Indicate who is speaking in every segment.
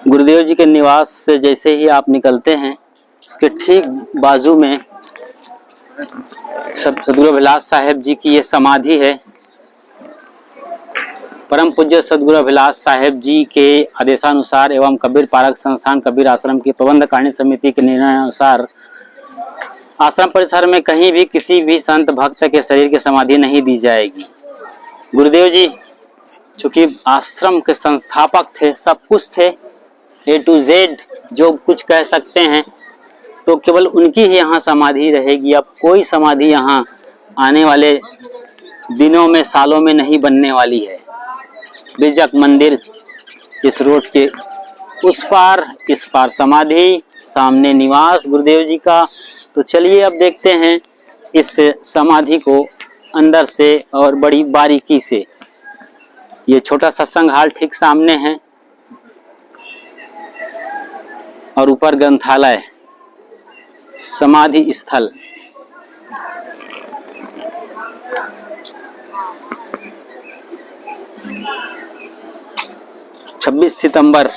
Speaker 1: गुरुदेव जी के निवास से जैसे ही आप निकलते हैं, उसके ठीक बाजू में सदगुरु अभिलाष साहेब जी की ये समाधि है। परम पूज्य सदगुरु अभिलाष साहेब जी के आदेशानुसार एवं कबीर पारक संस्थान कबीर आश्रम की प्रबंध कार्य समिति के निर्णय अनुसार आश्रम परिसर में कहीं भी किसी भी संत भक्त के शरीर की समाधि नहीं दी जाएगी। गुरुदेव जी चूंकि आश्रम के संस्थापक थे, सब कुछ थे, A to Z जो कुछ कह सकते हैं, तो केवल उनकी ही यहाँ समाधि रहेगी। अब कोई समाधि यहाँ आने वाले दिनों में, सालों में नहीं बनने वाली है। बिजक मंदिर इस रोड के उस पार, इस पार समाधि, सामने निवास गुरुदेव जी का। तो चलिए अब देखते हैं इस समाधि को अंदर से और बड़ी बारीकी से। ये छोटा सत्संग हाल ठीक सामने है और ऊपर ग्रंथालय, समाधि स्थल। छब्बीस सितंबर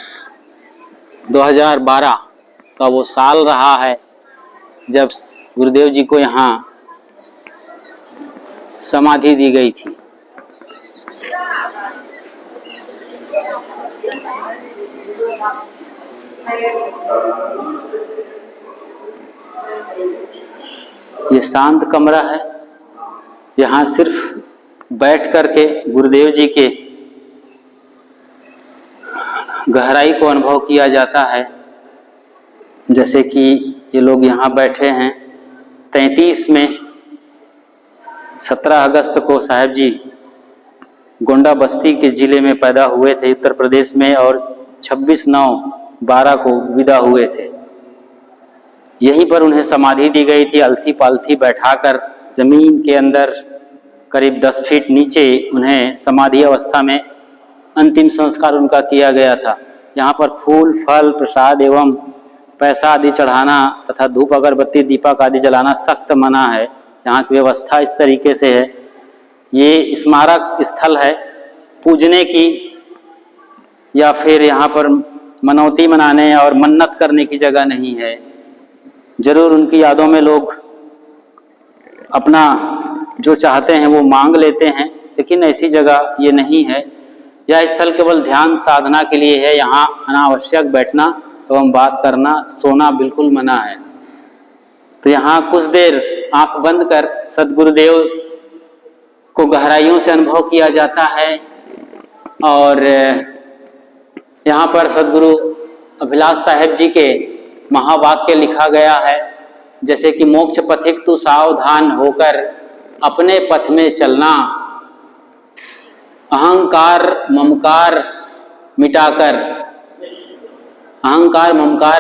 Speaker 1: 2012 का वो साल रहा है जब गुरुदेव जी को यहाँ समाधि दी गई थी। ये शांत कमरा है, यहाँ सिर्फ बैठ करके गुरुदेव जी के गहराई को अनुभव किया जाता है। जैसे कि ये लोग यहाँ बैठे हैं 33 में 17 अगस्त को साहेब जी गोंडा बस्ती के जिले में पैदा हुए थे उत्तर प्रदेश में, और 26/9/12 को विदा हुए थे। यहीं पर उन्हें समाधि दी गई थी। अलथी पालथी बैठाकर जमीन के अंदर करीब 10 फीट नीचे उन्हें समाधि अवस्था में अंतिम संस्कार उनका किया गया था। यहाँ पर फूल फल प्रसाद एवं पैसा आदि चढ़ाना तथा धूप अगरबत्ती दीपक आदि जलाना सख्त मना है। यहाँ की व्यवस्था इस तरीके से है। ये स्मारक स्थल है, पूजने की या फिर यहाँ पर मनौती मनाने और मन्नत करने की जगह नहीं है। जरूर उनकी यादों में लोग अपना जो चाहते हैं वो मांग लेते हैं, लेकिन ऐसी जगह ये नहीं है। यह स्थल केवल ध्यान साधना के लिए है। यहाँ अनावश्यक बैठना एवं बात करना, सोना बिल्कुल मना है। तो यहाँ कुछ देर आंख बंद कर सदगुरुदेव को गहराइयों से अनुभव किया जाता है। और यहाँ पर सदगुरु अभिलाष साहेब जी के महावाक्य लिखा गया है, जैसे कि मोक्ष पथिक तू सावधान होकर अपने पथ में चलना, अहंकार ममकार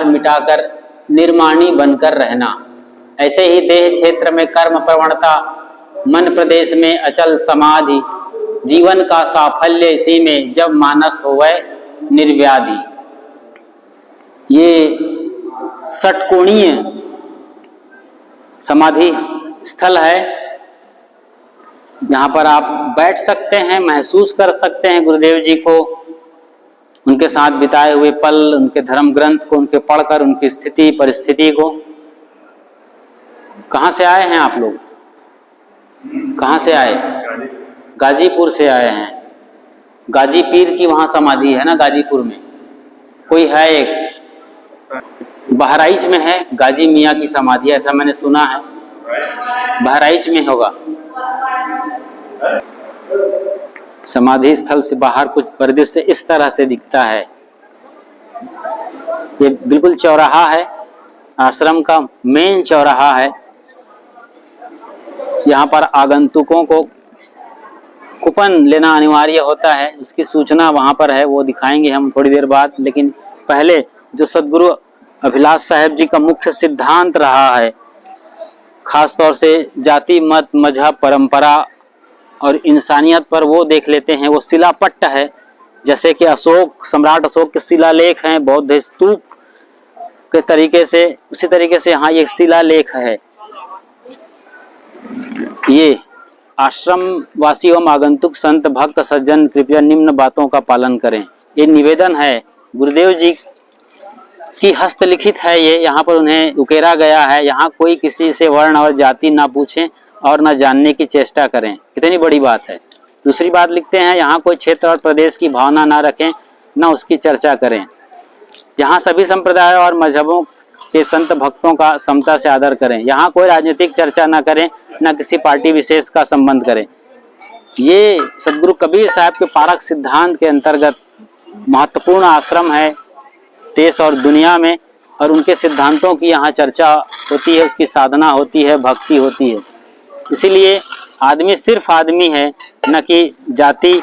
Speaker 1: मिटाकर निर्माणी बनकर रहना। ऐसे ही देह क्षेत्र में कर्म प्रवणता, मन प्रदेश में अचल समाधि, जीवन का साफल्य इसी में जब मानस होवे निर्व्याधि। ये षटकोणीय समाधि स्थल है। यहाँ पर आप बैठ सकते हैं, महसूस कर सकते हैं गुरुदेव जी को, उनके साथ बिताए हुए पल, उनके धर्म ग्रंथ को उनके पढ़कर उनकी स्थिति परिस्थिति को। कहाँ से आए हैं आप लोग? कहाँ से आए? गाजीपुर से आए हैं। गाजी पीर की वहाँ समाधि है ना गाजीपुर में? कोई है एक बहराइच में है, गाजी मियाँ की समाधि, ऐसा मैंने सुना है। बहराइच में होगा। समाधि स्थल से बाहर कुछ परिदृश्य इस तरह से दिखता है। ये बिल्कुल चौराहा है, आश्रम का मेन चौराहा है। यहाँ पर आगंतुकों को कूपन लेना अनिवार्य होता है, उसकी सूचना वहाँ पर है, वो दिखाएंगे हम थोड़ी देर बाद। लेकिन पहले जो सदगुरु अभिलाष साहेब जी का मुख्य सिद्धांत रहा है, खास तौर से जाति मत मजहब परंपरा और इंसानियत पर, वो देख लेते हैं। वो शिलापट्ट है, जैसे कि अशोक, सम्राट अशोक के शिलालेख हैं बौद्ध स्तूप के तरीके से, उसी तरीके से यहाँ ये शिलालेख है। ये आश्रम वासी एवं आगंतुक संत भक्त सज्जन कृपया निम्न बातों का पालन करें। ये निवेदन है गुरुदेव जी की हस्तलिखित है ये, यहाँ पर उन्हें उकेरा गया है। यहाँ कोई किसी से वर्ण और जाति ना पूछें और न जानने की चेष्टा करें। कितनी बड़ी बात है। दूसरी बात लिखते हैं, यहाँ कोई क्षेत्र और प्रदेश की भावना ना रखें, न उसकी चर्चा करें। यहाँ सभी संप्रदाय और मजहबों के संत भक्तों का समता से आदर करें। यहाँ कोई राजनीतिक चर्चा न करें, न किसी पार्टी विशेष का संबंध करें। ये सदगुरु कबीर साहब के पारक सिद्धांत के अंतर्गत महत्वपूर्ण आश्रम है देश और दुनिया में, और उनके सिद्धांतों की यहाँ चर्चा होती है, उसकी साधना होती है, भक्ति होती है। इसीलिए आदमी सिर्फ आदमी है, न कि जाति,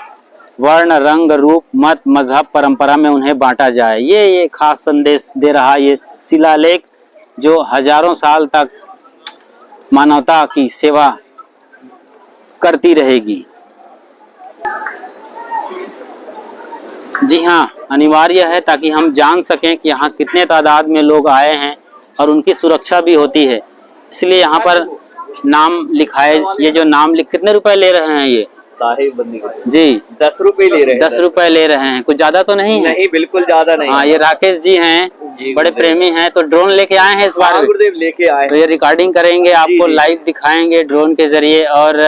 Speaker 1: वर्ण, रंग, रूप, मत, मजहब, परंपरा में उन्हें बांटा जाए। ये खास संदेश दे रहा ये शिलालेख, जो हजारों साल तक मानवता की सेवा करती रहेगी। जी हाँ, अनिवार्य है ताकि हम जान सकें कि यहाँ कितने तादाद में लोग आए हैं और उनकी सुरक्षा भी होती है। इसलिए यहाँ पर नाम लिखाए। ये जो नाम लिख, कितने रुपए ले रहे हैं ये
Speaker 2: साहिब बंदी
Speaker 1: जी?
Speaker 2: 10 रुपए ले रहे हैं।
Speaker 1: 10 रुपए ले रहे हैं, कुछ ज्यादा तो नहीं है?
Speaker 2: नहीं, बिल्कुल ज्यादा नहीं।
Speaker 1: हाँ, ये राकेश जी हैं, बड़े प्रेमी हैं, तो ड्रोन लेके आए हैं इस बार।
Speaker 2: गुरुदेव लेके आए,
Speaker 1: तो ये रिकॉर्डिंग करेंगे, आपको लाइव दिखाएंगे ड्रोन के जरिए। और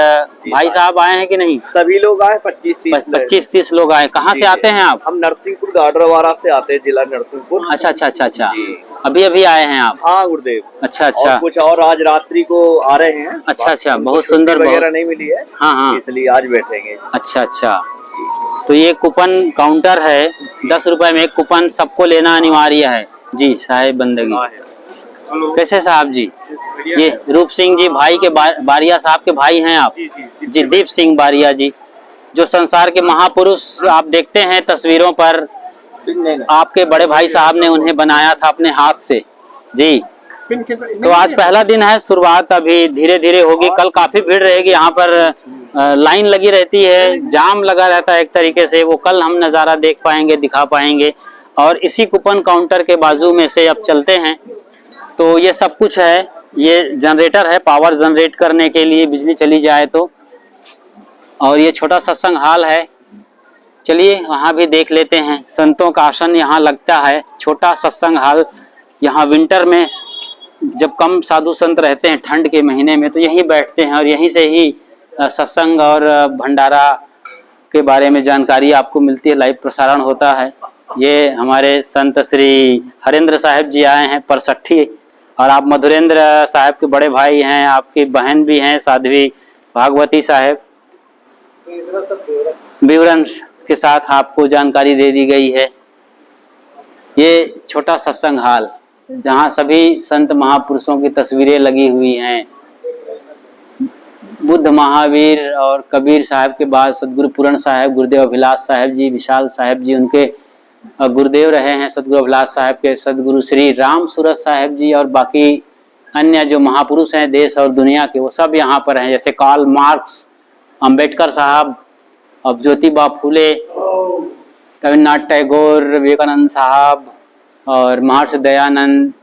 Speaker 1: भाई साहब आए हैं कि नहीं?
Speaker 2: सभी लोग आए, 25-30
Speaker 1: लोग आए। कहाँ से आते हैं आप?
Speaker 2: हम नरसिंहपुर गाडरवाड़ा से आते हैं, जिला नरसिंहपुर।
Speaker 1: अच्छा। अभी आए हैं आप?
Speaker 2: हाँ गुरुदेव।
Speaker 1: अच्छा।
Speaker 2: और कुछ और आज रात्रि को आ रहे हैं।
Speaker 1: अच्छा, बहुत सुंदर।
Speaker 2: वगैरह नहीं मिली है। हाँ, इसलिए आज बैठेंगे।
Speaker 1: अच्छा। तो ये कूपन काउंटर है, 10 रुपए में एक कूपन, सबको लेना अनिवार्य है जी। साहिब बंदगी कैसे साहब जी? ये रूप सिंह जी, भाई के बारिया साहब के भाई हैं आप? जी, दीप सिंह बारिया जी, जो संसार के महापुरुष आप देखते हैं तस्वीरों पर। आपके बड़े भाई साहब ने उन्हें बनाया था अपने हाथ से जी। तो आज पहला दिन है, शुरुआत अभी धीरे धीरे होगी। कल काफी भीड़ रहेगी यहाँ पर, लाइन लगी रहती है, जाम लगा रहता है एक तरीके से। वो कल हम नज़ारा देख पाएंगे, दिखा पाएंगे। और इसी कूपन काउंटर के बाजू में से अब चलते हैं तो ये सब कुछ है। ये जनरेटर है, पावर जनरेट करने के लिए बिजली चली जाए तो। और ये छोटा सत्संग हाल है, चलिए वहाँ भी देख लेते हैं। संतों का आसन यहाँ लगता है, छोटा सत्संग हाल। यहाँ विंटर में जब कम साधु संत रहते हैं, ठंड के महीने में, तो यहीं बैठते हैं और यहीं से ही सत्संग और भंडारा के बारे में जानकारी आपको मिलती है। लाइव प्रसारण होता है। ये हमारे संत श्री हरेंद्र साहिब जी आए हैं परसठी, और आप मधुरेंद्र साहब के बड़े भाई हैं, आपकी बहन भी हैं साध्वी भागवती साहब। विवरण के साथ आपको जानकारी दे दी गई है। ये छोटा सत्संग हाल जहाँ सभी संत महापुरुषों की तस्वीरें लगी हुई हैं। बुद्ध, महावीर और कबीर साहब के बाद सदगुरु पूरण साहब, गुरुदेव अभिलाष साहब जी, विशाल साहब जी उनके गुरुदेव रहे हैं। सदगुरु अभिलाष साहब के सदगुरु श्री राम सूरत साहब जी, और बाकी अन्य जो महापुरुष हैं देश और दुनिया के, वो सब यहाँ पर हैं। जैसे कार्ल मार्क्स, अंबेडकर साहब, अब ज्योतिबा फूले, रविन्द्रनाथ टैगोर, विवेकानंद साहब, और महर्षि दयानंद,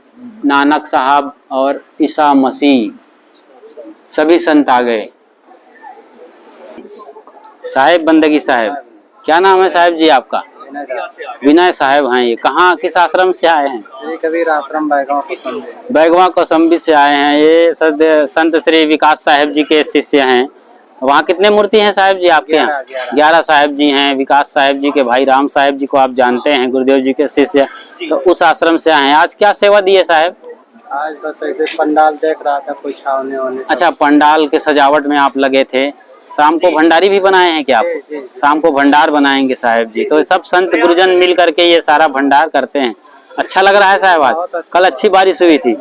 Speaker 1: नानक साहब और ईसा मसीह, सभी संत आ गए। साहिब बंदगी साहब, क्या नाम है साहब जी आपका? विनय साहब हैं। ये कहाँ, किस आश्रम से आए हैं?
Speaker 2: कबीर आश्रम,
Speaker 1: बैगवा कौसम्बी से आए हैं। ये संत श्री विकास साहब जी के शिष्य हैं। वहाँ कितने मूर्ति हैं साहब जी आपके यहाँ? 11 साहब जी हैं। विकास साहब जी के भाई राम साहब जी को आप जानते हैं, गुरुदेव जी के शिष्य, तो उस आश्रम से आए हैं। आज क्या सेवा दी है साहब?
Speaker 2: आज तो पंडाल देख रहा था, कोई छावने होने।
Speaker 1: अच्छा, पंडाल के सजावट में आप लगे थे। शाम को भंडारी भी बनाए हैं क्या आप? शाम को भंडार बनाएंगे साहब जी। तो सब संत गुरुजन मिल करके ये सारा भंडार करते हैं। अच्छा लग रहा है साहब आज? कल अच्छी बारिश हुई थी,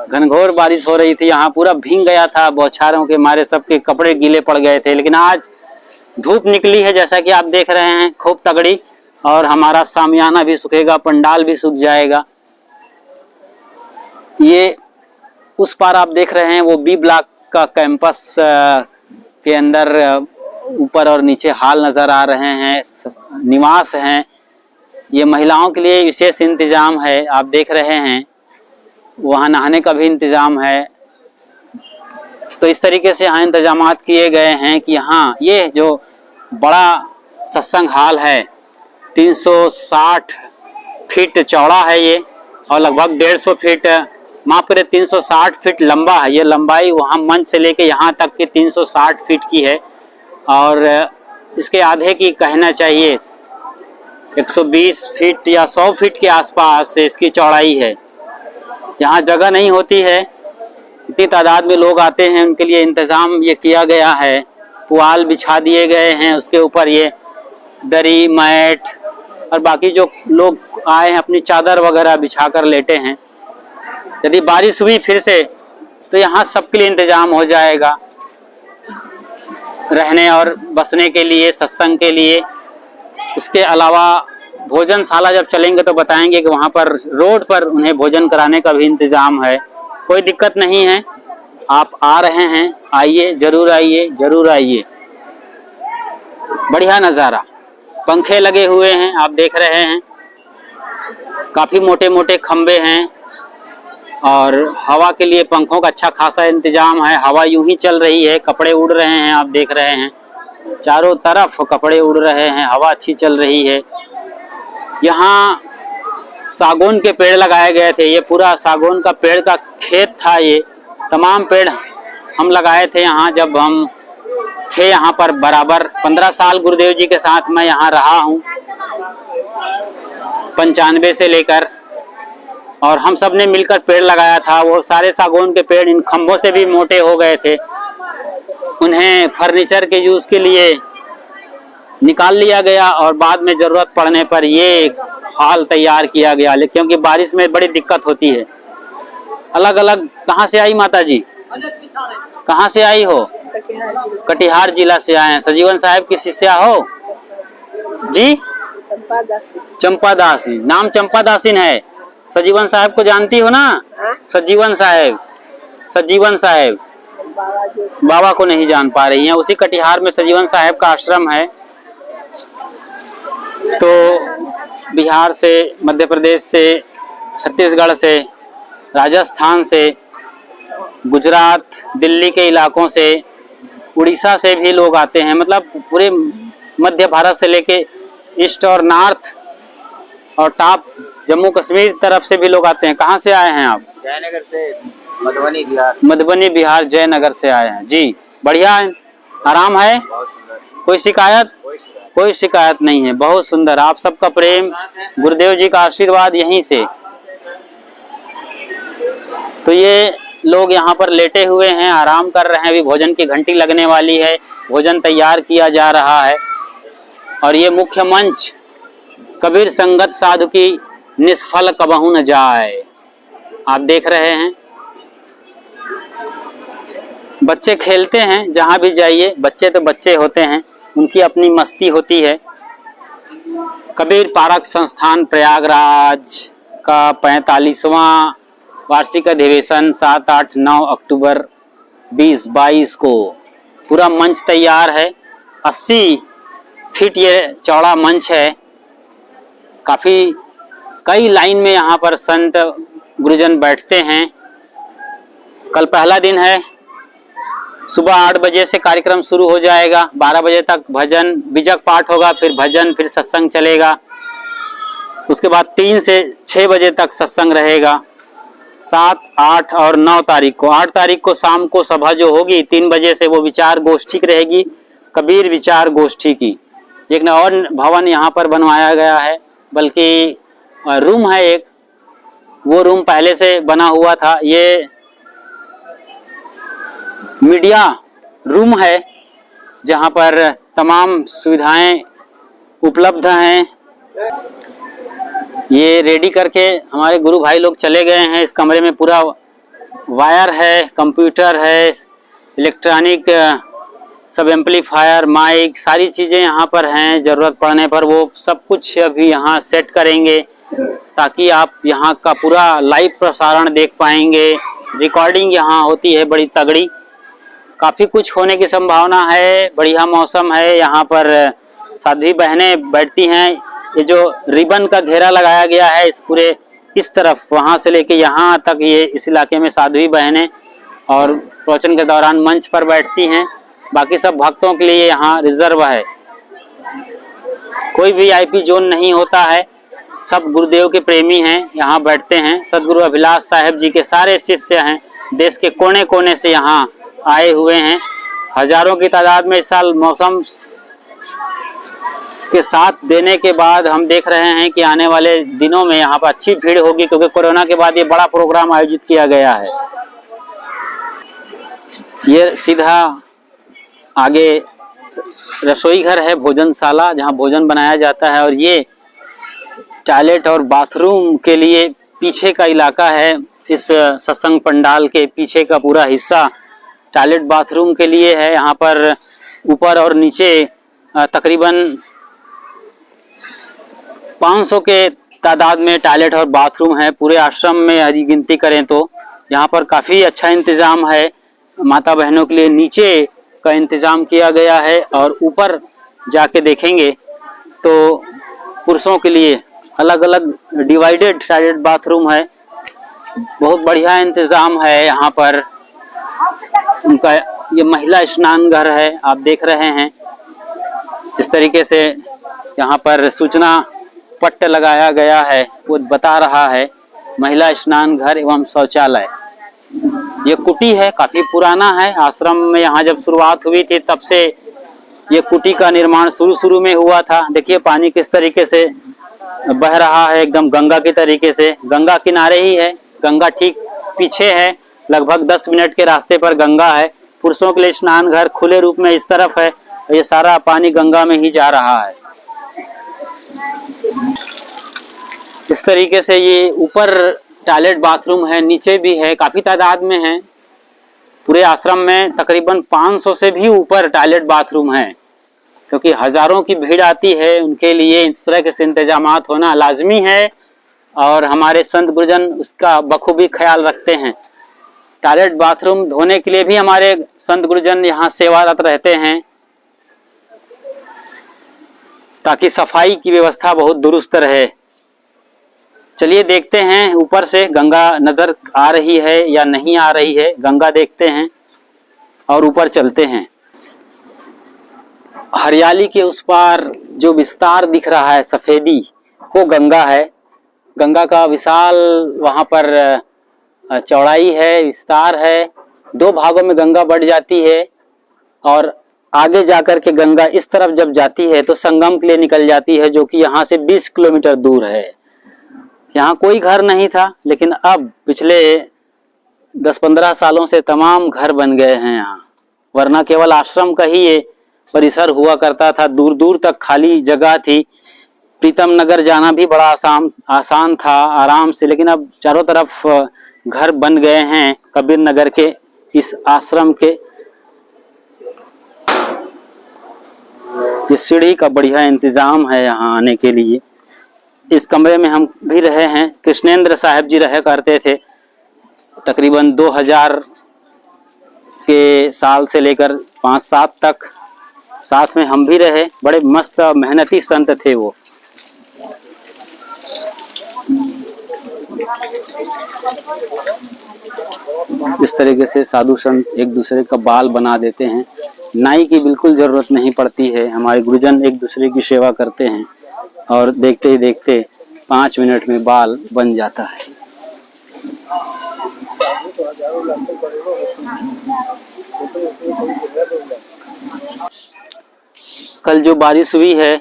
Speaker 1: घनघोर बारिश हो रही थी, यहाँ पूरा भीग गया था, बौछारों के मारे सबके कपड़े गीले पड़ गए थे। लेकिन आज धूप निकली है जैसा कि आप देख रहे हैं, खूब तगड़ी, और हमारा सामियाना भी सूखेगा, पंडाल भी सूख जाएगा। ये उस पार आप देख रहे हैं वो बी ब्लॉक का कैंपस के अंदर ऊपर और नीचे हाल नजर आ रहे हैं, निवास हैं। ये महिलाओं के लिए विशेष इंतजाम है, आप देख रहे हैं। वहाँ नहाने का भी इंतजाम है। तो इस तरीके से यहाँ इंतजामात किए गए हैं कि यहाँ ये जो बड़ा सत्संग हाल है, 360 फीट चौड़ा है ये और लगभग 150 फीट, माफ करें 360 फीट लंबा है। ये लंबाई वहाँ मंच से लेके यहाँ तक की 360 फीट की है और इसके आधे की कहना चाहिए 120 फीट या 100 फीट के आसपास से इसकी चौड़ाई है। यहाँ जगह नहीं होती है, इतनी तादाद में लोग आते हैं, उनके लिए इंतज़ाम ये किया गया है। पुआल बिछा दिए गए हैं, उसके ऊपर ये दरी, मैट और बाकी जो लोग आए हैं अपनी चादर वगैरह बिछा कर लेटे हैं। यदि बारिश हुई फिर से तो यहाँ सबके लिए इंतज़ाम हो जाएगा, रहने और बसने के लिए, सत्संग के लिए। उसके अलावा भोजनशाला जब चलेंगे तो बताएंगे कि वहाँ पर रोड पर उन्हें भोजन कराने का भी इंतज़ाम है। कोई दिक्कत नहीं है, आप आ रहे हैं, आइए, जरूर आइए, जरूर आइए। बढ़िया नज़ारा, पंखे लगे हुए हैं, आप देख रहे हैं, काफ़ी मोटे मोटे खंबे हैं और हवा के लिए पंखों का अच्छा खासा इंतजाम है। हवा यूं ही चल रही है, कपड़े उड़ रहे हैं, आप देख रहे हैं, चारों तरफ कपड़े उड़ रहे हैं, हवा अच्छी चल रही है। यहाँ सागौन के पेड़ लगाए गए थे, ये पूरा सागौन का पेड़ का खेत था। ये तमाम पेड़ हम लगाए थे यहाँ, जब हम थे यहाँ पर बराबर 15 साल गुरुदेव जी के साथ मैं यहाँ रहा हूँ, 95 से लेकर, और हम सब ने मिलकर पेड़ लगाया था। वो सारे सागौन के पेड़ इन खंभों से भी मोटे हो गए थे, उन्हें फर्नीचर के यूज़ के लिए निकाल लिया गया और बाद में ज़रूरत पड़ने पर ये हाल तैयार किया गया, क्योंकि बारिश में बड़ी दिक्कत होती है। अलग अलग कहाँ से आई माता जी? कहाँ से आई हो? कटिहार जिला से आए हैं। सजीवन साहब की शिष्या हो जी? चंपा दासी, नाम चंपा दासीन है। सजीवन साहब को जानती हो ना? सजीवन साहब, सजीवन साहब बाबा को नहीं जान पा रही हैं। उसी कटिहार में सजीवन साहब का आश्रम है। तो बिहार से, मध्य प्रदेश से, छत्तीसगढ़ से, राजस्थान से, गुजरात, दिल्ली के इलाकों से, उड़ीसा से भी लोग आते हैं। मतलब पूरे मध्य भारत से लेके ईस्ट और नॉर्थ और टॉप जम्मू कश्मीर तरफ से भी लोग आते हैं। कहाँ से आए हैं आप?
Speaker 2: जयनगर से, मधुबनी बिहार।
Speaker 1: मधुबनी बिहार, जयनगर से आए हैं जी। बढ़िया है, आराम है, कोई शिकायत? कोई शिकायत नहीं है, बहुत सुंदर। आप सबका प्रेम, गुरुदेव जी का आशीर्वाद यहीं से। तो ये लोग यहाँ पर लेटे हुए हैं, आराम कर रहे हैं। अभी भोजन की घंटी लगने वाली है, भोजन तैयार किया जा रहा है। और ये मुख्य मंच, कबीर संगत साधु की निष्फल कबहू न जाए, आप देख रहे हैं। बच्चे खेलते हैं, जहाँ भी जाइए बच्चे तो बच्चे होते हैं, उनकी अपनी मस्ती होती है। कबीर पारक संस्थान प्रयागराज का 45वां वार्षिक अधिवेशन 7, 8, 9 अक्टूबर 2022 को। पूरा मंच तैयार है, 80 फीट ये चौड़ा मंच है। काफ़ी कई लाइन में यहाँ पर संत गुरुजन बैठते हैं। कल पहला दिन है, सुबह 8 बजे से कार्यक्रम शुरू हो जाएगा, 12 बजे तक भजन बीजक पाठ होगा, फिर भजन, फिर सत्संग चलेगा। उसके बाद 3 से 6 बजे तक सत्संग रहेगा। 7, 8 और 9 तारीख को, 8 तारीख को शाम को सभा जो होगी 3 बजे से, वो विचार गोष्ठी की रहेगी, कबीर विचार गोष्ठी की। एक और भवन यहाँ पर बनवाया गया है, बल्कि रूम है एक, वो रूम पहले से बना हुआ था। ये मीडिया रूम है जहाँ पर तमाम सुविधाएं उपलब्ध हैं। ये रेडी करके हमारे गुरु भाई लोग चले गए हैं। इस कमरे में पूरा वायर है, कंप्यूटर है, इलेक्ट्रॉनिक सब एम्पलीफायर, माइक, सारी चीज़ें यहाँ पर हैं। ज़रूरत पड़ने पर वो सब कुछ अभी यहाँ सेट करेंगे ताकि आप यहाँ का पूरा लाइव प्रसारण देख पाएंगे। रिकॉर्डिंग यहाँ होती है बड़ी तगड़ी, काफ़ी कुछ होने की संभावना है। बढ़िया मौसम है, यहाँ पर साध्वी बहनें बैठती हैं। ये जो रिबन का घेरा लगाया गया है इस पूरे इस तरफ, वहाँ से लेके यहाँ तक, ये इस इलाके में साध्वी बहनें और प्रवचन के दौरान मंच पर बैठती हैं। बाकी सब भक्तों के लिए यहाँ रिजर्व है, कोई VIP जोन नहीं होता है। सब गुरुदेव के प्रेमी हैं, यहाँ बैठते हैं। सदगुरु अभिलाष साहेब जी के सारे शिष्य हैं, देश के कोने कोने से यहाँ आए हुए हैं। हजारों की तादाद में इस साल मौसम के साथ देने के बाद हम देख रहे हैं कि आने वाले दिनों में यहाँ पर अच्छी भीड़ होगी, क्योंकि कोरोना के बाद ये बड़ा प्रोग्राम आयोजित किया गया है। ये सीधा आगे रसोई घर है, भोजनशाला, जहाँ भोजन बनाया जाता है। और ये टॉयलेट और बाथरूम के लिए पीछे का इलाका है। इस सत्संग पंडाल के पीछे का पूरा हिस्सा टॉयलेट बाथरूम के लिए है। यहाँ पर ऊपर और नीचे तकरीबन 500 के तादाद में टॉयलेट और बाथरूम है। पूरे आश्रम में यदि गिनती करें तो यहाँ पर काफ़ी अच्छा इंतज़ाम है। माता बहनों के लिए नीचे का इंतज़ाम किया गया है, और ऊपर जाके देखेंगे तो पुरुषों के लिए अलग अलग डिवाइडेड टॉयलेट बाथरूम है। बहुत बढ़िया इंतज़ाम है यहाँ पर। उनका ये महिला स्नान घर है, आप देख रहे हैं। जिस तरीके से यहाँ पर सूचना पट्ट लगाया गया है वो बता रहा है महिला स्नान घर एवं शौचालय। ये कुटी है, काफी पुराना है। आश्रम में यहाँ जब शुरुआत हुई थी तब से ये कुटी का निर्माण शुरू में हुआ था। देखिए पानी किस तरीके से बह रहा है, एकदम गंगा के तरीके से। गंगा किनारे ही है, गंगा ठीक पीछे है, लगभग 10 मिनट के रास्ते पर गंगा है। पुरुषों के लिए स्नान घर खुले रूप में इस तरफ है, ये सारा पानी गंगा में ही जा रहा है। इस तरीके से ये ऊपर टॉयलेट बाथरूम है, नीचे भी है, काफी तादाद में है। पूरे आश्रम में तकरीबन 500 से भी ऊपर टॉयलेट बाथरूम है, क्योंकि हजारों की भीड़ आती है। उनके लिए इस तरह के इंतजामात होना लाजमी है, और हमारे संत गुरुजन उसका बखूबी ख्याल रखते हैं। टॉयलेट बाथरूम धोने के लिए भी हमारे संत गुरुजन यहाँ सेवारत रहते हैं, ताकि सफाई की व्यवस्था बहुत दुरुस्त रहे। चलिए देखते हैं ऊपर से गंगा नजर आ रही है या नहीं आ रही है। गंगा देखते हैं और ऊपर चलते हैं। हरियाली के उस पार जो विस्तार दिख रहा है, सफेदी, वो गंगा है। गंगा का विशाल वहां पर चौड़ाई है, विस्तार है। 2 भागों में गंगा बढ़ जाती है, और आगे जाकर के गंगा इस तरफ जब जाती है तो संगम के लिए निकल जाती है, जो कि यहाँ से 20 किलोमीटर दूर है। यहाँ कोई घर नहीं था, लेकिन अब पिछले 10-15 सालों से तमाम घर बन गए हैं यहाँ। वरना केवल आश्रम का ही ये परिसर हुआ करता था, दूर दूर तक खाली जगह थी। प्रीतम नगर जाना भी बड़ा आसान था, आराम से। लेकिन अब चारों तरफ घर बन गए हैं कबीर नगर के इस आश्रम के। ये सीढ़ी का बढ़िया इंतजाम है यहाँ आने के लिए। इस कमरे में हम भी रहे हैं, कृष्णेंद्र साहब जी रहे करते थे तकरीबन 2000 के साल से लेकर 5-7 तक। साथ में हम भी रहे, बड़े मस्त मेहनती संत थे वो। इस तरीके से साधु संत एक दूसरे का बाल बना देते हैं। नाई की बिल्कुल जरूरत नहीं पड़ती है। हमारे गुरुजन एक दूसरे की सेवा करते हैं, और देखते ही देखते 5 मिनट में बाल बन जाता है। कल जो बारिश हुई है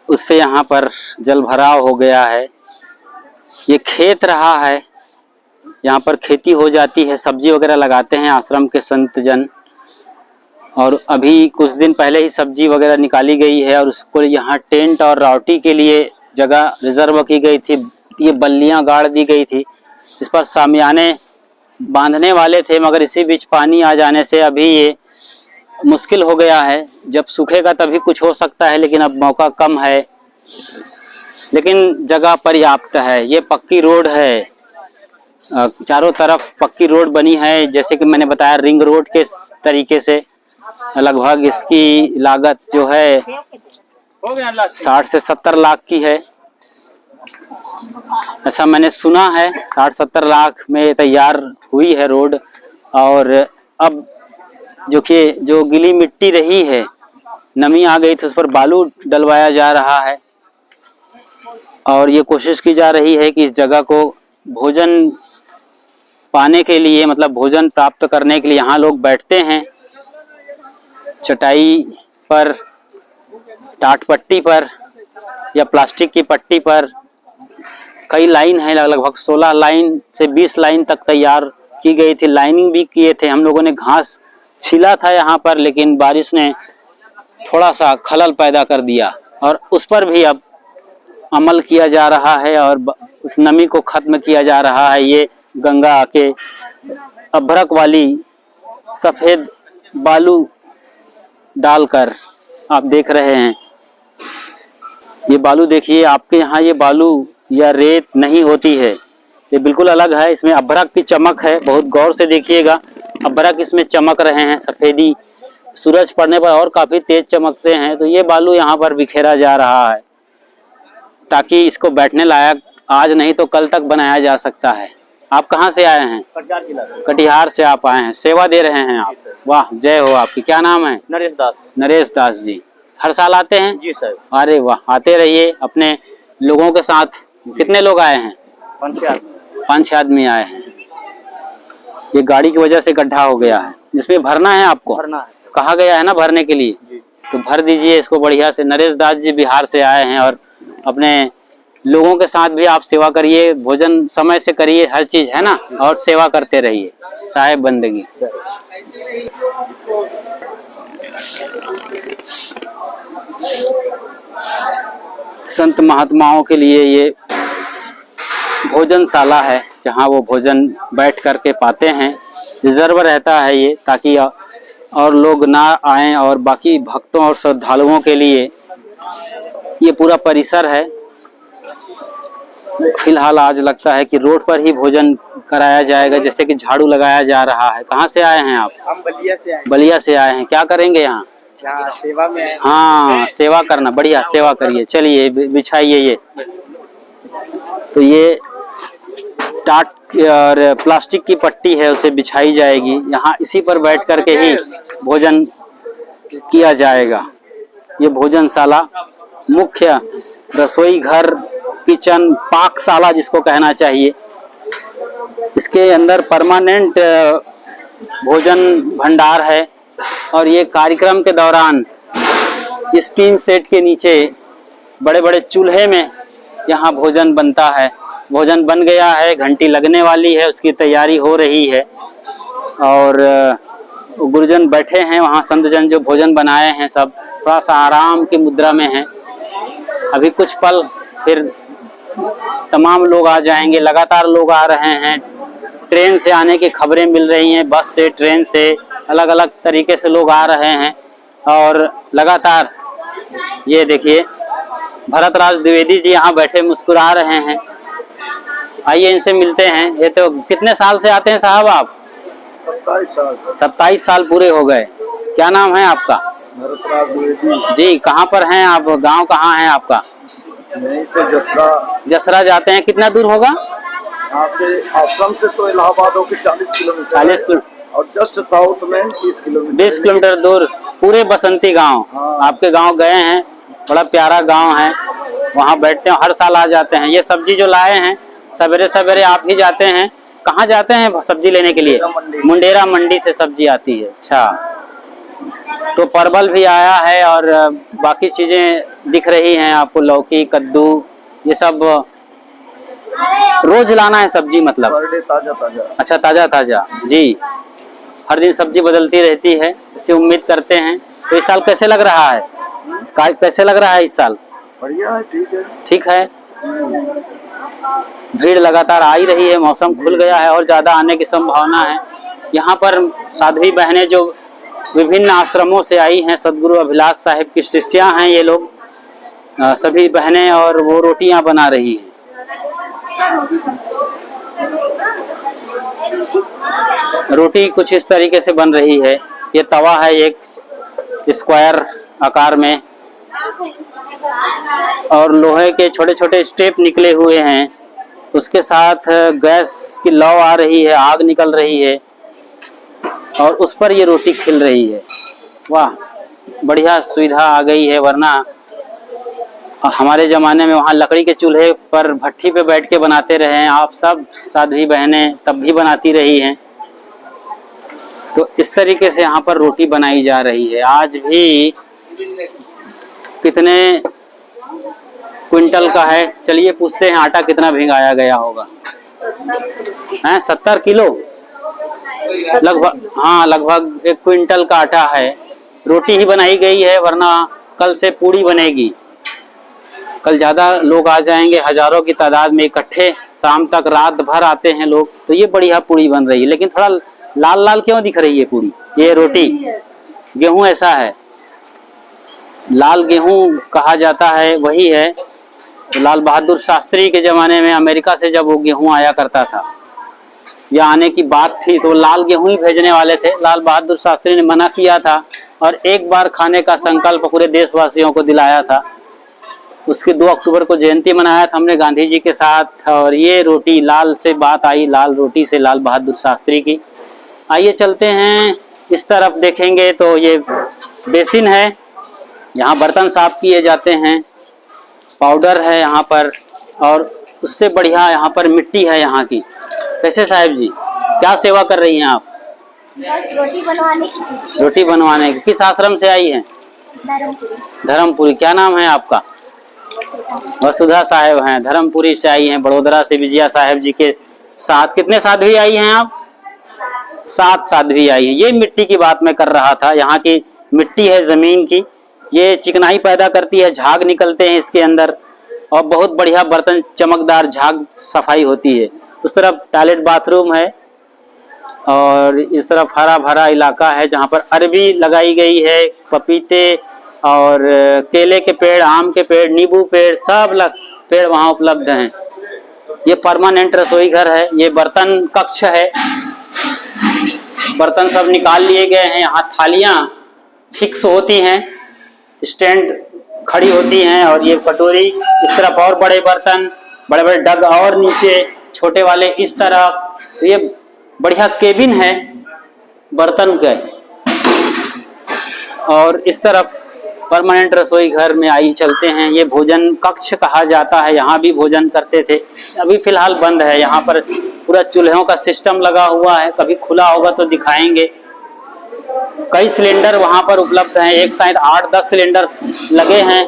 Speaker 1: उससे यहाँ पर जल भराव हो गया है। ये खेत रहा है, यहाँ पर खेती हो जाती है, सब्जी वगैरह लगाते हैं आश्रम के संत जन। और अभी कुछ दिन पहले ही सब्जी वगैरह निकाली गई है, और उसको यहाँ टेंट और रावटी के लिए जगह रिजर्व की गई थी। ये बल्लियाँ गाड़ दी गई थी, इस पर सामियाने बांधने वाले थे, मगर इसी बीच पानी आ जाने से अभी ये मुश्किल हो गया है। जब सूखेगा तभी कुछ हो सकता है, लेकिन अब मौका कम है। लेकिन जगह पर्याप्त है। ये पक्की रोड है, चारों तरफ पक्की रोड बनी है, जैसे कि मैंने बताया रिंग रोड के तरीके से। लगभग इसकी लागत जो है 60 से 70 लाख की है, ऐसा मैंने सुना है। 60-70 लाख में तैयार हुई है रोड। और अब जो गीली मिट्टी रही है, नमी आ गई तो उस पर बालू डलवाया जा रहा है। और ये कोशिश की जा रही है कि इस जगह को भोजन पाने के लिए, मतलब भोजन प्राप्त करने के लिए यहाँ लोग बैठते हैं चटाई पर, टाट पट्टी पर या प्लास्टिक की पट्टी पर। कई लाइन है, लगभग 16 लाइन से 20 लाइन तक तैयार की गई थी। लाइनिंग भी किए थे हम लोगों ने, घास छिला था यहाँ पर, लेकिन बारिश ने थोड़ा सा खलल पैदा कर दिया और उस पर भी अब अमल किया जा रहा है और उस नमी को खत्म किया जा रहा है। ये गंगा के अभ्रक वाली सफेद बालू डालकर आप देख रहे हैं। ये बालू देखिए, आपके यहाँ ये बालू या रेत नहीं होती है, ये बिल्कुल अलग है। इसमें अभ्रक की चमक है, बहुत गौर से देखिएगा। अभ्रक इसमें चमक रहे हैं, सफेदी सूरज पड़ने पर और काफी तेज चमकते हैं। तो ये बालू यहाँ पर बिखेरा जा रहा है ताकि इसको बैठने लायक आज नहीं तो कल तक बनाया जा सकता है। आप कहाँ से आए हैं?
Speaker 2: कटिहार जिला से।
Speaker 1: कटिहार से आप आए हैं, सेवा दे रहे हैं आप। वाह, जय हो आपकी। क्या नाम है?
Speaker 2: नरेश दास।
Speaker 1: नरेश दास जी। हर साल आते हैं?
Speaker 2: जी सर।
Speaker 1: अरे वाह, आते रहिए अपने लोगों के साथ। कितने लोग आए हैं? 5-6 आदमी आए हैं। ये गाड़ी की वजह से गड्ढा हो गया है, इसमें भरना है आपको?
Speaker 2: भरना है।
Speaker 1: कहा गया है ना भरने के लिए, तो भर दीजिए इसको बढ़िया से। नरेश दास जी बिहार से आए हैं और अपने लोगों के साथ भी आप सेवा करिए, भोजन समय से करिए, हर चीज है ना, और सेवा करते रहिए, साहेब बंदगी। संत महात्माओं के लिए ये भोजनशाला है जहाँ वो भोजन बैठ करके पाते हैं। रिजर्व रहता है ये ताकि और लोग ना आएं, और बाकी भक्तों और श्रद्धालुओं के लिए ये पूरा परिसर है। फिलहाल आज लगता है कि रोड पर ही भोजन कराया जाएगा, जैसे कि झाड़ू लगाया जा रहा है। कहाँ से आए हैं आप?
Speaker 2: हम बलिया से आए।
Speaker 1: बलिया से आए हैं। क्या करेंगे यहाँ?
Speaker 2: यहाँ सेवा में है।
Speaker 1: हाँ, सेवा करना, बढ़िया सेवा करिए। चलिए बिछाइए ये। तो ये टाट और प्लास्टिक की पट्टी है, उसे बिछाई जाएगी यहाँ, इसी पर बैठ करके ही भोजन किया जाएगा। ये भोजनशाला मुख्य रसोई घर, किचन, पाकशाला जिसको कहना चाहिए, इसके अंदर परमानेंट भोजन भंडार है। और ये कार्यक्रम के दौरान इस टीन सेट के नीचे बड़े बड़े चूल्हे में यहाँ भोजन बनता है। भोजन बन गया है, घंटी लगने वाली है, उसकी तैयारी हो रही है। और गुरुजन बैठे हैं वहाँ, संतजन जो भोजन बनाए हैं सब थोड़ा सा आराम की मुद्रा में हैं। अभी कुछ पल फिर तमाम लोग आ जाएंगे। लगातार लोग आ रहे हैं, ट्रेन से आने की खबरें मिल रही हैं, बस से, ट्रेन से, अलग अलग तरीके से लोग आ रहे हैं। और लगातार ये देखिए भरत राज द्विवेदी जी यहाँ बैठे मुस्कुरा रहे हैं। आइए इनसे मिलते हैं। ये तो कितने साल से आते हैं साहब आप?
Speaker 2: 27 साल।
Speaker 1: 27 साल पूरे हो गए। क्या नाम है आपका?
Speaker 2: भरत राज द्विवेदी
Speaker 1: जी। कहाँ पर हैं आप? गांव कहाँ है आपका?
Speaker 2: यहीं से जसरा।
Speaker 1: जसरा जाते हैं, कितना दूर होगा?
Speaker 2: यहाँ से आश्रम से तो इलाहाबाद होकर 40 किलोमीटर।
Speaker 1: 40 किलोमीटर।
Speaker 2: और जस्ट साउथ में 20 किलोमीटर।
Speaker 1: 20 किलोमीटर दूर। पूरे बसंती गांव।
Speaker 2: हाँ।
Speaker 1: आपके गांव गए हैं, बड़ा प्यारा गांव है, वहाँ बैठते हैं, हर साल आ जाते हैं। ये सब्जी जो लाए हैं, सवेरे सवेरे आप ही जाते हैं? कहाँ जाते हैं सब्जी लेने के लिए? मुंडेरा मंडी से सब्जी आती है। अच्छा, तो परवल भी आया है और बाकी चीजें दिख रही हैं आपको, लौकी, कद्दू, ये सब रोज लाना है सब्जी मतलब?
Speaker 2: ताजा ताजा।
Speaker 1: अच्छा, ताजा ताजा जी। हर दिन सब्जी बदलती रहती है, इसे उम्मीद करते हैं। तो इस साल कैसे लग रहा है? कैसे लग रहा है इस साल?
Speaker 2: बढ़िया है, ठीक है।
Speaker 1: ठीक है। भीड़ लगातार आ ही रही है, मौसम खुल गया है और ज्यादा आने की संभावना है। यहाँ पर साध्वी बहनें जो विभिन्न आश्रमों से आई हैं, सदगुरु अभिलाष साहिब की शिष्या हैं ये लोग, सभी बहनें, और वो रोटियां बना रही हैं। रोटी कुछ इस तरीके से बन रही है। ये तवा है एक स्क्वायर आकार में, और लोहे के छोटे छोटे स्टेप निकले हुए हैं। उसके साथ गैस की लौ आ रही है, आग निकल रही है, और उस पर ये रोटी खिल रही है। वाह, बढ़िया सुविधा आ गई है, वरना और हमारे ज़माने में वहाँ लकड़ी के चूल्हे पर भट्ठी पे बैठ के बनाते रहे हैं। आप सब साध्वी बहनें तब भी बनाती रही हैं। तो इस तरीके से यहाँ पर रोटी बनाई जा रही है। आज भी कितने क्विंटल का है, चलिए पूछते हैं आटा कितना भिंगाया गया होगा। हैं 70 किलो लगभग, हाँ लगभग 1 क्विंटल का आटा है। रोटी ही बनाई गई है, वरना कल से पूड़ी बनेगी। कल ज़्यादा लोग आ जाएंगे, हजारों की तादाद में इकट्ठे, शाम तक रात भर आते हैं लोग। तो ये बढ़िया पूड़ी बन रही है। लेकिन थोड़ा लाल लाल क्यों दिख रही है पूड़ी? ये रोटी, गेहूं ऐसा है, लाल गेहूं कहा जाता है, वही है। लाल बहादुर शास्त्री के ज़माने में अमेरिका से जब वो गेहूं आया करता था या आने की बात थी, तो लाल गेहूं ही भेजने वाले थे। लाल बहादुर शास्त्री ने मना किया था और एक बार खाने का संकल्प पूरे देशवासियों को दिलाया था। उसकी 2 अक्टूबर को जयंती मनाया था हमने गांधी जी के साथ। और ये रोटी लाल से बात आई, लाल रोटी से लाल बहादुर शास्त्री की। आइए चलते हैं इस तरफ, देखेंगे तो ये बेसिन है, यहाँ बर्तन साफ किए जाते हैं। पाउडर है यहाँ पर, और उससे बढ़िया यहाँ पर मिट्टी है यहाँ की। कैसे साहिब जी, क्या सेवा कर रही हैं आप?
Speaker 3: रोटी बनवाने की।
Speaker 1: रोटी बनवाने की। किस आश्रम से आई हैं?
Speaker 3: धर्मपुरी।
Speaker 1: धर्मपुरी। क्या नाम है आपका? वसुधा साहेब हैं, धर्मपुरी से आई हैं, बड़ोदरा से विजया साहेब जी के साथ। कितने साध्वी आई हैं आप? 7 साध्वी आई हैं। ये मिट्टी की बात मैं कर रहा था। यहाँ की मिट्टी है जमीन की, ये चिकनाई पैदा करती है, झाग निकलते हैं इसके अंदर, और बहुत बढ़िया बर्तन चमकदार झाग सफाई होती है। उस तरफ टॉयलेट बाथरूम है, और इस तरफ हरा भरा इलाका है जहाँ पर अरबी लगाई गई है, पपीते और केले के पेड़, आम के पेड़, नींबू पेड़, सब पेड़ वहाँ उपलब्ध हैं। ये परमानेंट रसोई घर है। ये बर्तन कक्ष है, बर्तन सब निकाल लिए गए हैं। यहाँ थालियाँ फिक्स होती हैं, स्टैंड खड़ी होती हैं, और ये कटोरी इस तरफ, और बड़े बर्तन, बड़े बड़े डग और नीचे, छोटे वाले इस तरफ। तो ये बढ़िया केबिन है बर्तन के। और इस तरफ परमानेंट रसोई घर में आई चलते हैं। ये भोजन कक्ष कहा जाता है, यहाँ भी भोजन करते थे। अभी फिलहाल बंद है। यहाँ पर पूरा चूल्हों का सिस्टम लगा हुआ है, कभी खुला होगा तो दिखाएंगे। कई सिलेंडर वहाँ पर उपलब्ध हैं, एक साइड 8-10 सिलेंडर लगे हैं।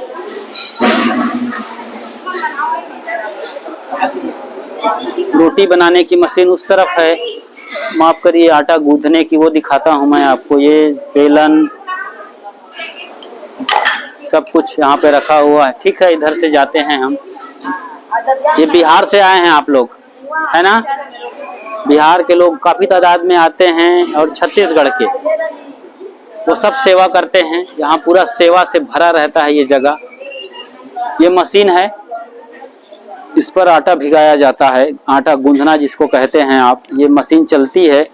Speaker 1: रोटी बनाने की मशीन उस तरफ है, माफ करिए आटा गूंथने की वो दिखाता हूँ मैं आपको। ये बेलन सब कुछ यहाँ पे रखा हुआ है। ठीक है, इधर से जाते हैं हम। ये बिहार से आए हैं आप लोग, है ना? बिहार के लोग काफी तादाद में आते हैं, और छत्तीसगढ़ के, वो सब सेवा करते हैं। यहाँ पूरा सेवा से भरा रहता है ये जगह। ये मशीन है, इस पर आटा भिगाया जाता है, आटा गूंथना जिसको कहते हैं आप। ये मशीन चलती है,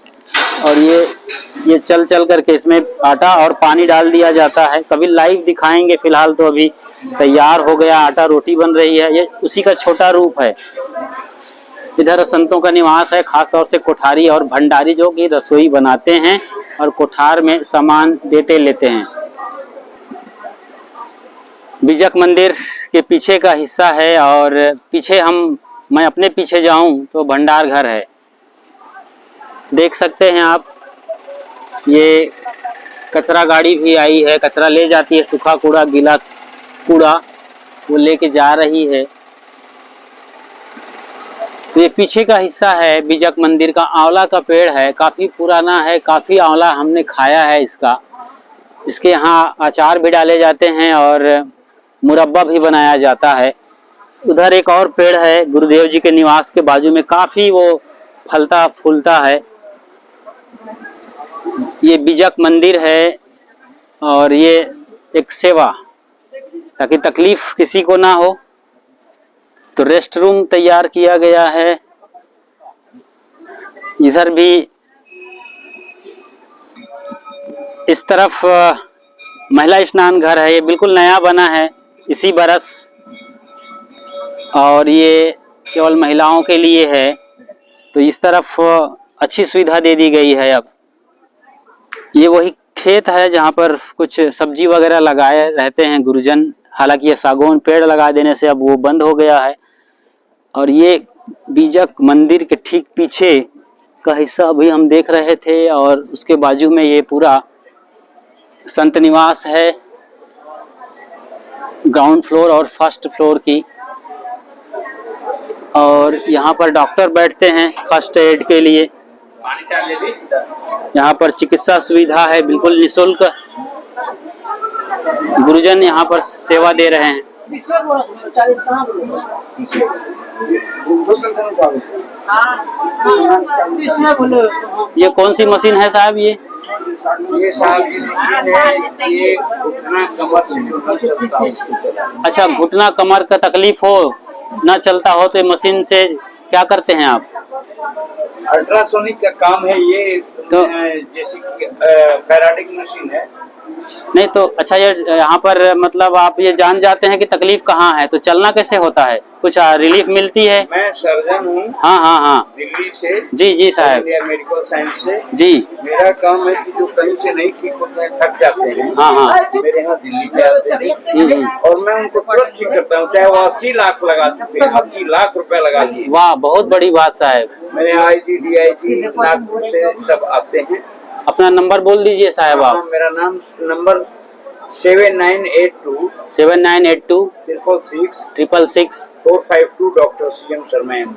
Speaker 1: और ये चल चल करके इसमें आटा और पानी डाल दिया जाता है। कभी लाइव दिखाएंगे, फिलहाल तो अभी तैयार हो गया आटा, रोटी बन रही है। ये उसी का छोटा रूप है। इधर संतों का निवास है, खास तौर से कोठारी और भंडारी, जो कि रसोई बनाते हैं और कोठार में सामान देते लेते हैं। बिजक मंदिर के पीछे का हिस्सा है, और पीछे मैं अपने पीछे जाऊं तो भंडार घर है, देख सकते हैं आप। ये कचरा गाड़ी भी आई है, कचरा ले जाती है, सूखा कूड़ा, गीला कूड़ा वो लेके जा रही है। तो ये पीछे का हिस्सा है बिजक मंदिर का। आंवला का पेड़ है, काफी पुराना है, काफी आंवला हमने खाया है इसका। इसके यहाँ अचार भी डाले जाते हैं और मुरब्बा भी बनाया जाता है। उधर एक और पेड़ है गुरुदेव जी के निवास के बाजू में, काफी वो फलता फूलता है। ये बिजक मंदिर है, और ये एक सेवा, ताकि तकलीफ किसी को ना हो, तो रेस्ट रूम तैयार किया गया है। इधर भी इस तरफ महिला स्नान घर है, ये बिल्कुल नया बना है इसी बरस, और ये केवल महिलाओं के लिए है। तो इस तरफ अच्छी सुविधा दे दी गई है। अब ये वही खेत है जहाँ पर कुछ सब्जी वगैरह लगाए रहते हैं गुरुजन, हालांकि ये सागौन पेड़ लगा देने से अब वो बंद हो गया है। और ये बीजक मंदिर के ठीक पीछे का हिस्सा अभी हम देख रहे थे, और उसके बाजू में ये पूरा संत निवास है, ग्राउंड फ्लोर और फर्स्ट फ्लोर की। और यहाँ पर डॉक्टर बैठते हैं फर्स्ट एड के लिए। यहाँ पर चिकित्सा सुविधा है बिल्कुल निःशुल्क। गुरुजन यहाँ पर सेवा दे रहे हैं। ये कौन सी मशीन है साहब? ये
Speaker 4: साहब की मशीन है, ये घुटना कमर से जो नहीं चलता है।
Speaker 1: अच्छा, घुटना कमर का तकलीफ हो, ना चलता हो, तो ये मशीन से क्या करते हैं आप?
Speaker 4: अल्ट्रासोनिक का काम है ये,
Speaker 1: तो
Speaker 4: जैसे पैराडिक मशीन है।
Speaker 1: नहीं तो अच्छा, ये यहाँ पर मतलब आप ये जान जाते हैं कि तकलीफ कहाँ है, तो चलना कैसे होता है? कुछ रिलीफ मिलती है?
Speaker 4: मैं सर्जन हूँ।
Speaker 1: हाँ हाँ हाँ,
Speaker 4: दिल्ली से।
Speaker 1: जी साहब।
Speaker 4: मेडिकल साइंस से
Speaker 1: जी।
Speaker 4: मेरा काम है कि जो कहीं से नहीं ठीक होते हैं, थक जाते हैं,
Speaker 1: हाँ हाँ,
Speaker 4: मेरे यहाँ दिल्ली पे आते हैं और मैं उनको तुरंत ठीक करता हूँ, चाहे वो 80 लाख लगा चुके, 80 लाख रुपए लगा दिए।
Speaker 1: वाह, बहुत बड़ी बात साहब।
Speaker 4: मेरे IG DIG नागपुर से सब आते हैं।
Speaker 1: अपना नंबर बोल दीजिए साहब आप।
Speaker 4: मेरा number 7982
Speaker 1: 666
Speaker 4: 452 doctor CM Sharma MD।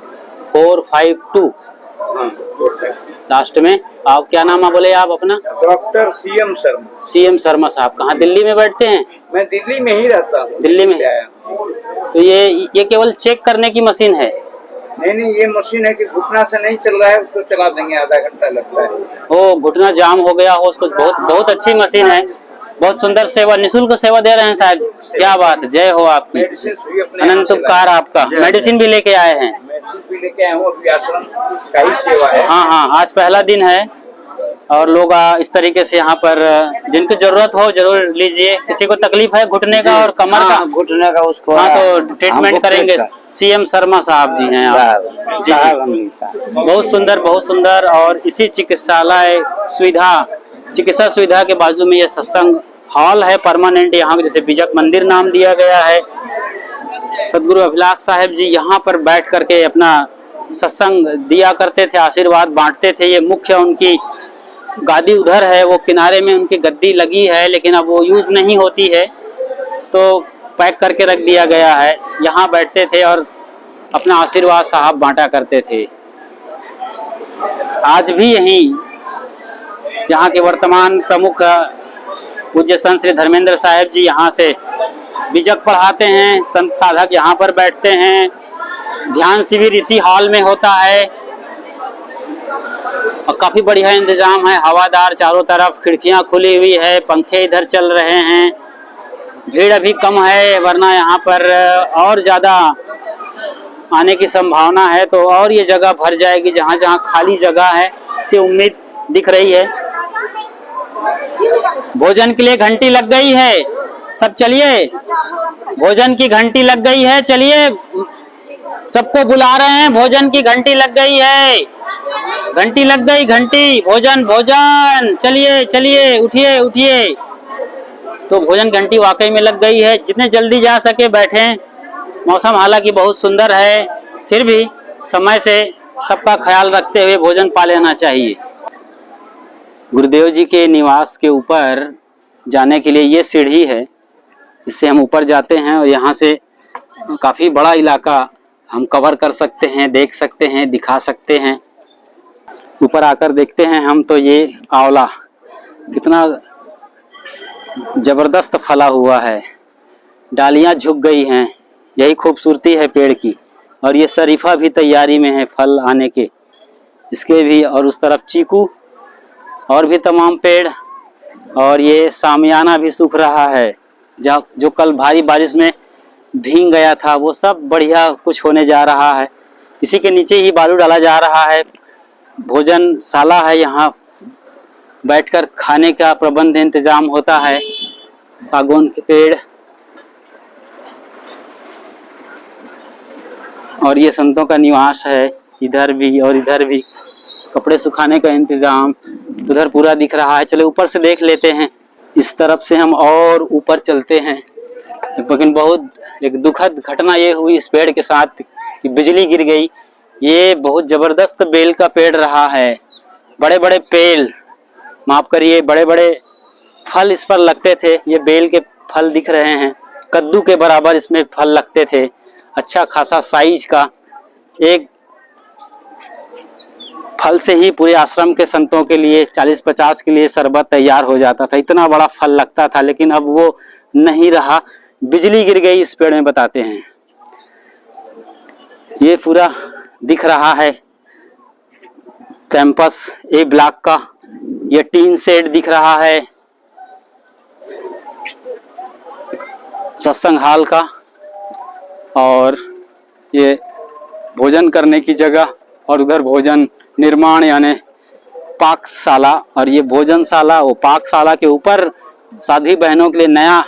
Speaker 1: 452
Speaker 4: हाँ, 452
Speaker 1: लास्ट में। आप क्या नाम है बोले आप अपना?
Speaker 4: Doctor CM Sharma.
Speaker 1: CM Sharma साहब कहाँ दिल्ली में बैठते हैं?
Speaker 4: मैं दिल्ली में ही रहता हूँ।
Speaker 1: दिल्ली में? तो ये केवल चेक करने की मशीन है?
Speaker 4: नहीं, ये मशीन है कि घुटना से नहीं चल रहा है, उसको चला देंगे, आधा घंटा लगता है।
Speaker 1: ओ, घुटना जाम हो गया हो उसको, बहुत अच्छी मशीन है। बहुत सुंदर सेवा, निःशुल्क सेवा दे रहे हैं साहब। क्या बात, जय हो आपकी, अनंत उपकार आपका। मेडिसिन भी लेके आए हैं?
Speaker 4: मेडिसिन भी लेके आए हूँ, अभी आश्रम का ही सेवा है।
Speaker 1: हाँ हाँ, आज पहला दिन है और लोग इस तरीके से यहाँ पर जिनको जरूरत हो जरूर लीजिए। किसी को तकलीफ है घुटने का और कमर का,
Speaker 5: घुटने का, उसको
Speaker 1: हाँ तो ट्रीटमेंट करेंगे। CM शर्मा साहब जी हैं आप। बहुत सुंदर। और इसी चिकित्सा सुविधा के बाजू में ये सत्संग हॉल है परमानेंट, यहाँ जैसे बीजक मंदिर नाम दिया गया है। सदगुरु अभिलाष साहब जी यहाँ पर बैठ करके अपना सत्संग दिया करते थे, आशीर्वाद बांटते थे। ये मुख्य उनकी गादी उधर है, वो किनारे में उनकी गद्दी लगी है, लेकिन अब वो यूज नहीं होती है तो पैक करके रख दिया गया है। यहाँ बैठते थे और अपना आशीर्वाद साहब बांटा करते थे। आज भी यहाँ के वर्तमान प्रमुख पूज्य संत श्री धर्मेंद्र साहब जी यहाँ से बीजक पढ़ाते हैं। संत साधक यहाँ पर बैठते हैं। ध्यान शिविर इसी हॉल में होता है और काफी बढ़िया इंतजाम है, हवादार, चारों तरफ खिड़कियां खुली हुई है, पंखे इधर चल रहे हैं। भीड़ अभी कम है, वरना यहाँ पर और ज्यादा आने की संभावना है, तो और ये जगह भर जाएगी। जहाँ जहाँ खाली जगह है से उम्मीद दिख रही है। भोजन के लिए घंटी लग गई है, सब चलिए, भोजन की घंटी लग गई है, चलिए सबको बुला रहे हैं, भोजन की घंटी लग गई है, घंटी लग गई, घंटी, भोजन, चलिए उठिए। तो भोजन घंटी वाकई में लग गई है। जितने जल्दी जा सके बैठें। मौसम हालांकि बहुत सुंदर है, फिर भी समय से सबका ख्याल रखते हुए भोजन पा लेना चाहिए। गुरुदेव जी के निवास के ऊपर जाने के लिए ये सीढ़ी है, इससे हम ऊपर जाते हैं और यहाँ से काफी बड़ा इलाका हम कवर कर सकते हैं, देख सकते हैं, दिखा सकते हैं। ऊपर आकर देखते हैं हम तो ये आंवला कितना जबरदस्त फला हुआ है, डालियां झुक गई हैं, यही खूबसूरती है पेड़ की। और ये शरीफा भी तैयारी में है फल आने के, इसके भी। और उस तरफ चीकू और भी तमाम पेड़, और ये सामियाना भी सूख रहा है, जो कल भारी बारिश में भीग गया था, वो सब बढ़िया कुछ होने जा रहा है। इसी के नीचे ही बालू डाला जा रहा है। भोजनशाला है, यहाँ बैठकर खाने का प्रबंध इंतजाम होता है। सागौन के पेड़ और ये संतों का निवास है, इधर भी और इधर भी कपड़े सुखाने का इंतजाम उधर पूरा दिख रहा है। चलो ऊपर से देख लेते हैं। इस तरफ से हम और ऊपर चलते हैं। लेकिन बहुत एक दुखद घटना ये हुई इस पेड़ के साथ कि बिजली गिर गई। ये बहुत जबरदस्त बेल का पेड़ रहा है। बड़े बड़े पेड़, माफ करिए, बड़े बड़े फल इस पर लगते थे। ये बेल के फल दिख रहे हैं, कद्दू के बराबर इसमें फल लगते थे। अच्छा खासा साइज का एक फल से ही पूरे आश्रम के संतों के लिए 40-50 के लिए शरबत तैयार हो जाता था। इतना बड़ा फल लगता था, लेकिन अब वो नहीं रहा। बिजली गिर गई इस पेड़ में, बताते हैं। ये पूरा दिख रहा है कैंपस ए ब्लॉक का। ये टीन शेड दिख रहा है सत्संग हॉल का, और ये भोजन करने की जगह, और उधर भोजन निर्माण यानी पाकशाला, और ये भोजनशाला, वो पाकशाला के ऊपर साध्वी बहनों के लिए नया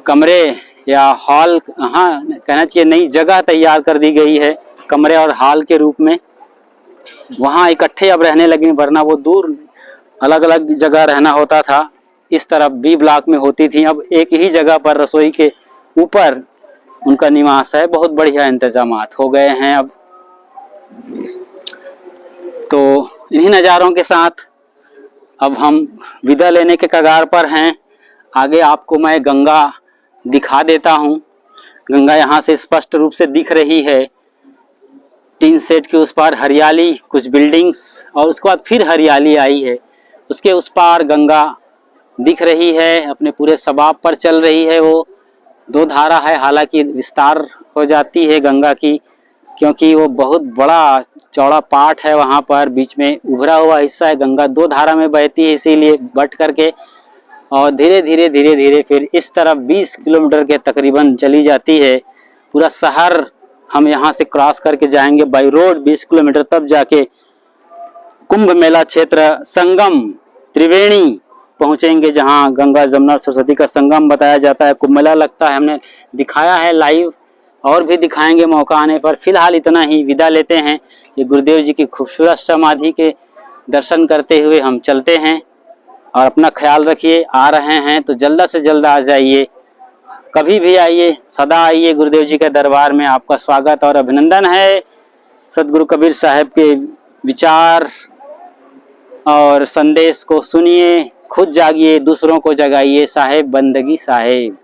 Speaker 1: कमरे या हॉल, हाँ कहना चाहिए नई जगह तैयार कर दी गई है कमरे और हॉल के रूप में। वहाँ इकट्ठे अब रहने लगे, वरना वो दूर अलग अलग जगह रहना होता था। इस तरफ बी ब्लॉक में होती थी, अब एक ही जगह पर रसोई के ऊपर उनका निवास है। बहुत बढ़िया इंतजामात हो गए हैं अब। तो इन्हीं नज़ारों के साथ अब हम विदा लेने के कगार पर हैं। आगे आपको मैं गंगा दिखा देता हूँ। गंगा यहाँ से स्पष्ट रूप से दिख रही है। टीन सेट के उस पार हरियाली, कुछ बिल्डिंग्स, और उसके बाद फिर हरियाली आई है। उसके उस पार गंगा दिख रही है, अपने पूरे शबाब पर चल रही है। वो दो धारा है, हालांकि विस्तार हो जाती है गंगा की, क्योंकि वो बहुत बड़ा चौड़ा पाट है वहाँ पर। बीच में उभरा हुआ हिस्सा है। गंगा दो धारा में बहती है, इसीलिए बट करके, और धीरे धीरे फिर इस तरफ 20 किलोमीटर के तकरीबन चली जाती है। पूरा शहर हम यहाँ से क्रॉस करके जाएंगे बाई रोड 20 किलोमीटर, तब जाके कुंभ मेला क्षेत्र संगम त्रिवेणी पहुँचेंगे, जहाँ गंगा जमुना सरस्वती का संगम बताया जाता है। कुंभ मेला लगता है, हमने दिखाया है लाइव, और भी दिखाएंगे मौका आने पर। फिलहाल इतना ही, विदा लेते हैं। ये गुरुदेव जी की खूबसूरत समाधि के दर्शन करते हुए हम चलते हैं। और अपना ख्याल रखिए। आ रहे हैं तो जल्द से जल्द आ जाइए, कभी भी आइए, सदा आइए। गुरुदेव जी के दरबार में आपका स्वागत और अभिनंदन है। सदगुरु कबीर साहब के विचार और संदेश को सुनिए, खुद जागिए, दूसरों को जगाइए। साहेब बंदगी साहेब।